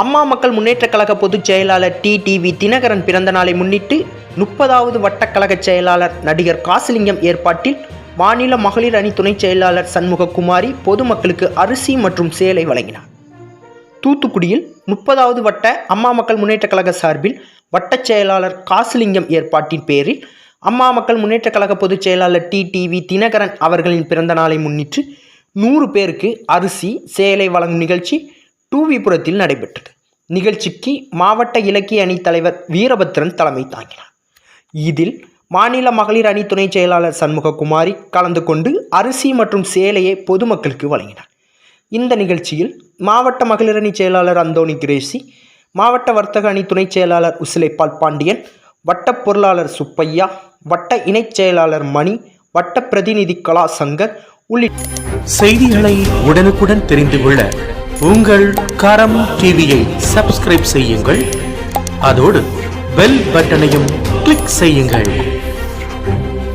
அம்மா மக்கள் முன்னேற்றக் கழக பொதுச் செயலாளர் டிடிவி தினகரன் பிறந்த நாளை முன்னிட்டு 30வது வட்டக்கழக செயலாளர் நடிகர் காசிலிங்கம் ஏற்பாட்டில் மாநில மகளிர் அணி துணைச் செயலாளர் சண்முககுமாரி பொதுமக்களுக்கு அரிசி மற்றும் சேலை வழங்கினார். தூத்துக்குடியில் 30வது வட்ட அம்மா மக்கள் முன்னேற்றக் கழக சார்பில் வட்டச் செயலாளர் காசிலிங்கம் ஏற்பாட்டின் பேரில் அம்மா மக்கள் முன்னேற்றக் கழக பொதுச் செயலாளர் டிடிவி தினகரன் அவர்களின் பிறந்த நாளை முன்னிட்டு 100 பேருக்கு அரிசி சேலை வழங்கும் நிகழ்ச்சி டூவிபுரத்தில் நடைபெற்றது. நிகழ்ச்சிக்கு மாவட்ட இலக்கிய அணி தலைவர் வீரபத்ரன் தலைமை தாங்கினார். இதில் மாநில மகளிர் அணி துணை செயலாளர் சண்முககுமாரி கலந்து கொண்டு அரிசி மற்றும் சேலையை பொதுமக்களுக்கு வழங்கினார். இந்த நிகழ்ச்சியில் மாவட்ட மகளிர் அணி செயலாளர் அந்தோணி கிரேசி, மாவட்ட வர்த்தக அணி துணை செயலாளர் உசிலைப்பால் பாண்டியன், வட்ட பொருளாளர் சுப்பையா, வட்ட இணைச் செயலாளர் மணி, வட்ட பிரதிநிதி கலா சங்கர் உள்ளிட்ட செய்திகளை உடனுக்குடன் தெரிந்து கொள்ள உங்கள் கரம் டிவியை சப்ஸ்கிரைப் செய்யுங்கள். அதோடு பெல் பட்டனையும் கிளிக் செய்யுங்கள்.